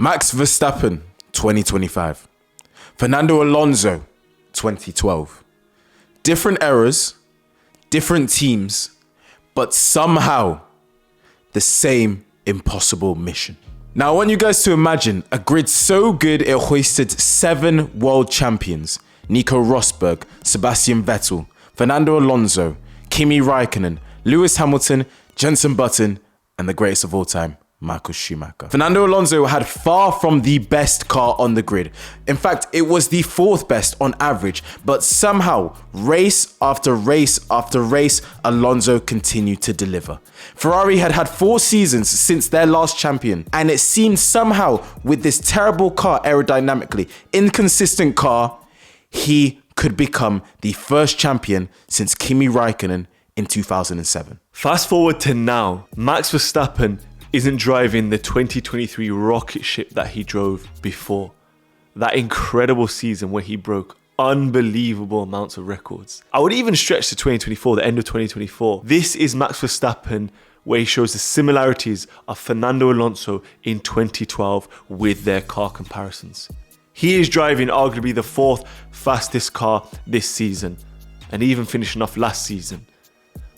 Max Verstappen, 2025. Fernando Alonso, 2012. Different eras, different teams, but somehow the same impossible mission. Now, I want you guys to imagine a grid so good it hoisted 7 world champions: Nico Rosberg, Sebastian Vettel, Fernando Alonso, Kimi Raikkonen, Lewis Hamilton, Jenson Button, and the greatest of all time, Michael Schumacher. Fernando Alonso had far from the best car on the grid. In fact, it was the 4th best on average, but somehow, race after race after race, Alonso continued to deliver. Ferrari had 4 seasons since their last champion, and it seemed somehow with this terrible car aerodynamically, inconsistent car, he could become the first champion since Kimi Raikkonen in 2007. Fast forward to now, Max Verstappen isn't driving the 2023 rocket ship that he drove before. That incredible season where he broke unbelievable amounts of records. I would even stretch to 2024, the end of 2024. This is Max Verstappen where he shows the similarities of Fernando Alonso in 2012 with their car comparisons. He is driving arguably the 4th fastest car this season and even finishing off last season.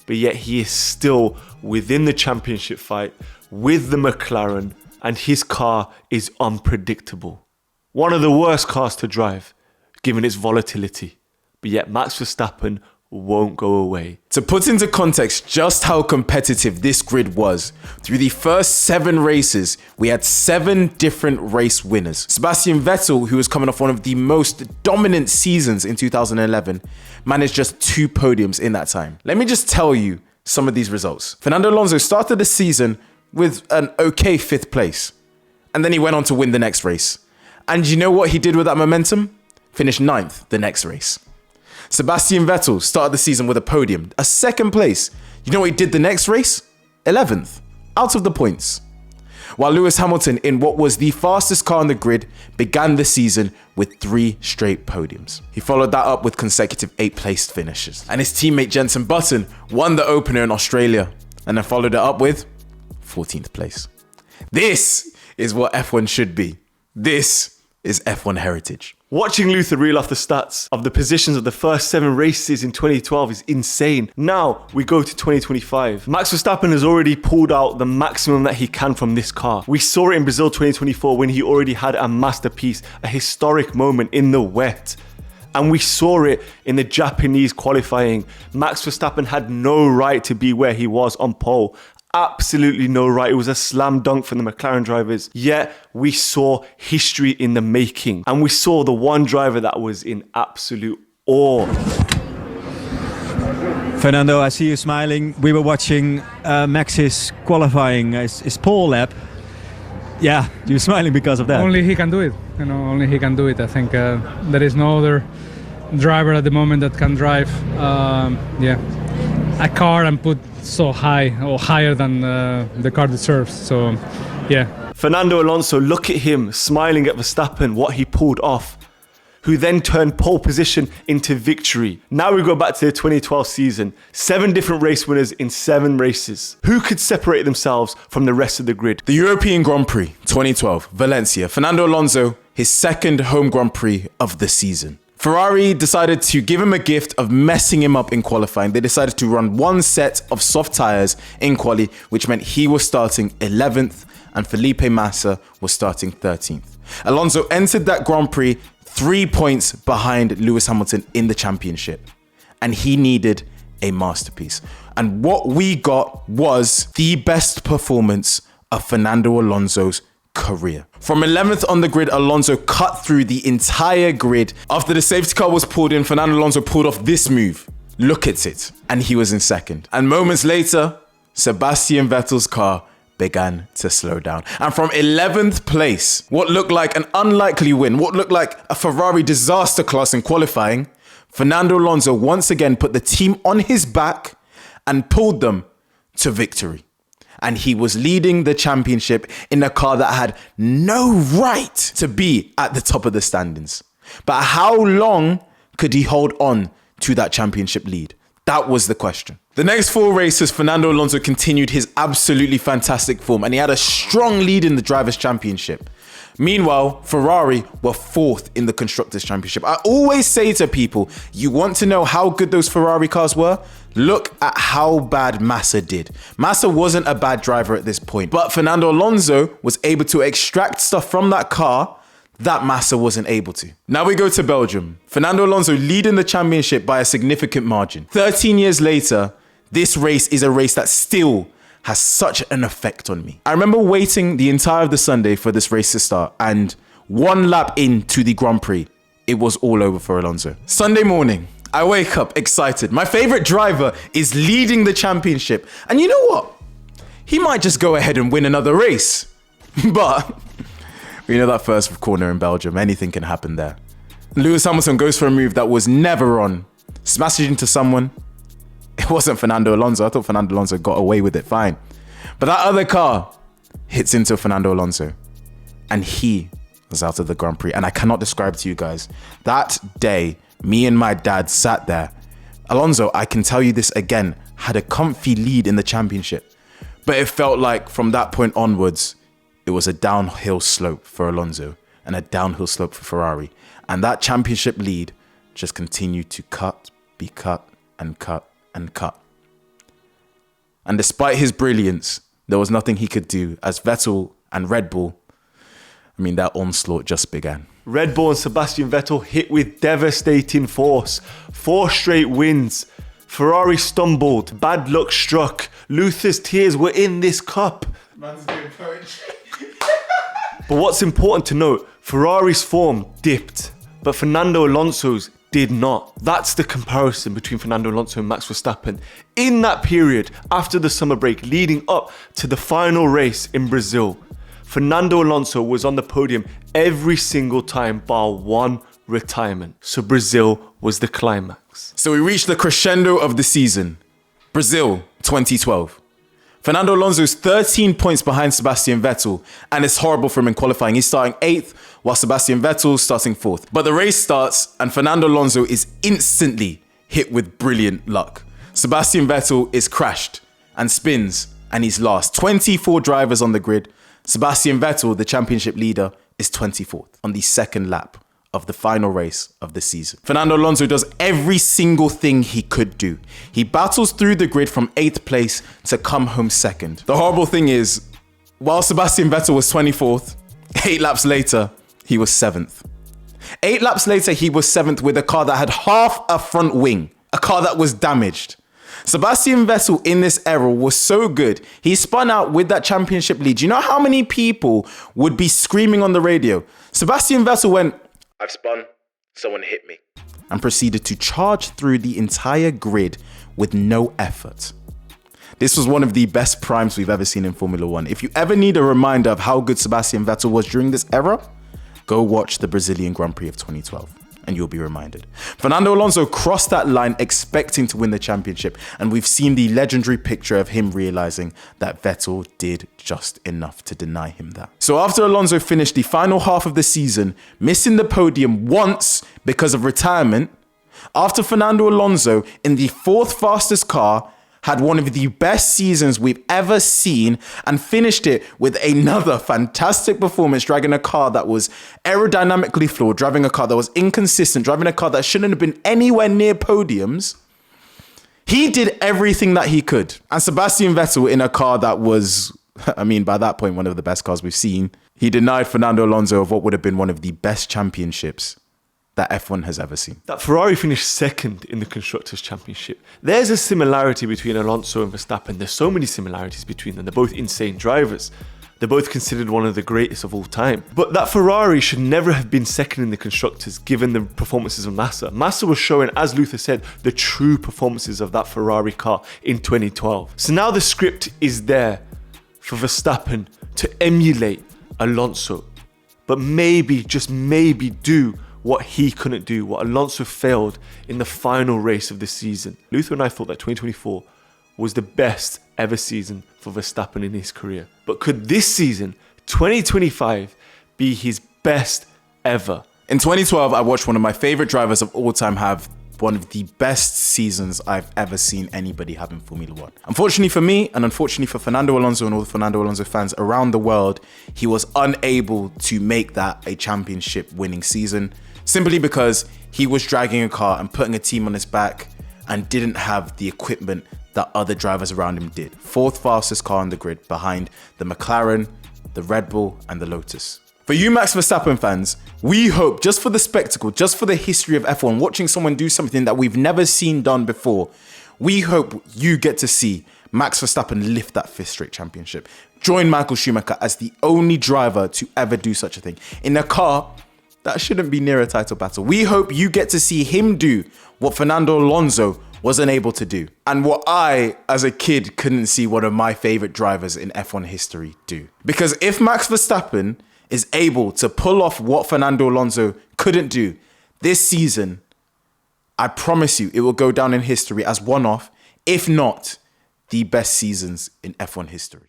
But yet he is still within the championship fight with the McLaren, and his car is unpredictable. One of the worst cars to drive, given its volatility. But yet Max Verstappen won't go away. To put into context just how competitive this grid was, through the first 7 races, we had 7 different race winners. Sebastian Vettel, who was coming off one of the most dominant seasons in 2011, managed just 2 podiums in that time. Let me just tell you some of these results. Fernando Alonso started the season with an okay 5th place, and then he went on to win the next race. And you know what he did with that momentum? Finished 9th the next race. Sebastian Vettel started the season with a podium, a 2nd place. You know what he did the next race? 11th, out of the points. While Lewis Hamilton, in what was the fastest car on the grid, began the season with 3 straight podiums. He followed that up with consecutive 8th place finishes. And his teammate Jenson Button won the opener in Australia, and then followed it up with 14th place. This is what F1 should be. This is F1 heritage. Watching Luther reel off the stats of the positions of the first 7 races in 2012 is insane. Now we go to 2025. Max Verstappen has already pulled out the maximum that he can from this car. We saw it in Brazil 2024 when he already had a masterpiece, a historic moment in the wet. And we saw it in the Japanese qualifying. Max Verstappen had no right to be where he was on pole. Absolutely no right. It was a slam dunk from the McLaren drivers. Yet we saw history in the making. And we saw the one driver that was in absolute awe. Fernando, I see you smiling. We were watching Max's qualifying, his pole lap. Yeah, you're smiling because of that. Only he can do it. Only he can do it. I think there is no other driver at the moment that can drive a car and put so high or higher than the car deserves. So, yeah. Fernando Alonso, look at him smiling at Verstappen, what he pulled off, who then turned pole position into victory. Now we go back to the 2012 season. 7 different race winners in 7 races. Who could separate themselves from the rest of the grid? The European Grand Prix 2012, Valencia. Fernando Alonso, his 2nd home Grand Prix of the season. Ferrari decided to give him a gift of messing him up in qualifying. They decided to run 1 set of soft tyres in quali, which meant he was starting 11th and Felipe Massa was starting 13th. Alonso entered that Grand Prix 3 points behind Lewis Hamilton in the championship, and he needed a masterpiece. And what we got was the best performance of Fernando Alonso's career. From 11th on the grid, Alonso cut through the entire grid. After the safety car was pulled in, Fernando Alonso pulled off this move. Look at it. And he was in 2nd. And moments later, Sebastian Vettel's car began to slow down. And from 11th place, what looked like an unlikely win, what looked like a Ferrari disaster class in qualifying, Fernando Alonso once again put the team on his back and pulled them to victory. And he was leading the championship in a car that had no right to be at the top of the standings. But how long could he hold on to that championship lead? That was the question. The next 4 races, Fernando Alonso continued his absolutely fantastic form, and he had a strong lead in the Drivers' Championship. Meanwhile, Ferrari were 4th in the Constructors' Championship. I always say to people, you want to know how good those Ferrari cars were? Look at how bad Massa did. Massa wasn't a bad driver at this point, but Fernando Alonso was able to extract stuff from that car that Massa wasn't able to. Now we go to Belgium. Fernando Alonso leading the championship by a significant margin. 13 years later, this race is a race that still has such an effect on me. I remember waiting the entire of the Sunday for this race to start, and one lap into the Grand Prix, it was all over for Alonso. Sunday morning, I wake up excited. My favorite driver is leading the championship. And you know what? He might just go ahead and win another race. But we know that first corner in Belgium, anything can happen there. Lewis Hamilton goes for a move that was never on, smashes into someone. It wasn't Fernando Alonso. I thought Fernando Alonso got away with it fine. But that other car hits into Fernando Alonso. And he was out of the Grand Prix. And I cannot describe to you guys. That day, me and my dad sat there. Alonso, I can tell you this again, had a comfy lead in the championship. But it felt like from that point onwards, it was a downhill slope for Alonso and a downhill slope for Ferrari. And that championship lead just continued to be cut and cut and cut. And despite his brilliance, there was nothing he could do as Vettel and Red Bull, that onslaught just began. Red Bull and Sebastian Vettel hit with devastating force. 4 straight wins. Ferrari stumbled. Bad luck struck. Luther's tears were in this cup. Man's doing poetry. But what's important to note, Ferrari's form dipped, but Fernando Alonso's did not. That's the comparison between Fernando Alonso and Max Verstappen. In that period, after the summer break, leading up to the final race in Brazil, Fernando Alonso was on the podium every single time bar one retirement. So Brazil was the climax. So we reached the crescendo of the season. Brazil 2012. Fernando Alonso's 13 points behind Sebastian Vettel, and it's horrible for him in qualifying. He's starting 8th, while Sebastian Vettel's starting 4th. But the race starts, and Fernando Alonso is instantly hit with brilliant luck. Sebastian Vettel is crashed and spins, and he's last. 24 drivers on the grid. Sebastian Vettel, the championship leader, is 24th on the second lap of the final race of the season. Fernando Alonso does every single thing he could do. He battles through the grid from 8th place to come home 2nd. The horrible thing is, while Sebastian Vettel was 24th, 8 laps later, he was 7th. 8 laps later, he was 7th with a car that had half a front wing, a car that was damaged. Sebastian Vettel in this era was so good, he spun out with that championship lead. Do you know how many people would be screaming on the radio? Sebastian Vettel went, "I've spun, someone hit me," and proceeded to charge through the entire grid with no effort. This was one of the best primes we've ever seen in Formula One. If you ever need a reminder of how good Sebastian Vettel was during this era, go watch the Brazilian Grand Prix of 2012 and you'll be reminded. Fernando Alonso crossed that line expecting to win the championship, and we've seen the legendary picture of him realizing that Vettel did just enough to deny him that. So after Alonso finished the final half of the season, missing the podium once because of retirement, after Fernando Alonso in the 4th fastest car had one of the best seasons we've ever seen and finished it with another fantastic performance, driving a car that was aerodynamically flawed, driving a car that was inconsistent, driving a car that shouldn't have been anywhere near podiums. He did everything that he could. And Sebastian Vettel in a car that was, by that point, one of the best cars we've seen, he denied Fernando Alonso of what would have been one of the best championships that F1 has ever seen. That Ferrari finished 2nd in the Constructors' Championship. There's a similarity between Alonso and Verstappen. There's so many similarities between them. They're both insane drivers. They're both considered one of the greatest of all time. But that Ferrari should never have been 2nd in the Constructors given the performances of Massa. Massa was showing, as Luther said, the true performances of that Ferrari car in 2012. So now the script is there for Verstappen to emulate Alonso. But maybe, just maybe, do what he couldn't do, what Alonso failed in the final race of the season. Luther and I thought that 2024 was the best ever season for Verstappen in his career. But could this season, 2025, be his best ever? In 2012, I watched one of my favorite drivers of all time have one of the best seasons I've ever seen anybody have in Formula One. Unfortunately for me, and unfortunately for Fernando Alonso and all the Fernando Alonso fans around the world, he was unable to make that a championship winning season, simply because he was dragging a car and putting a team on his back and didn't have the equipment that other drivers around him did. Fourth fastest car on the grid behind the McLaren, the Red Bull, and the Lotus. For you Max Verstappen fans, we hope, just for the spectacle, just for the history of F1, watching someone do something that we've never seen done before, we hope you get to see Max Verstappen lift that 5th straight championship. Join Michael Schumacher as the only driver to ever do such a thing in a car that shouldn't be near a title battle. We hope you get to see him do what Fernando Alonso wasn't able to do, and what I, as a kid, couldn't see one of my favorite drivers in F1 history do. Because if Max Verstappen is able to pull off what Fernando Alonso couldn't do this season, I promise you it will go down in history as one of, if not the best seasons in F1 history.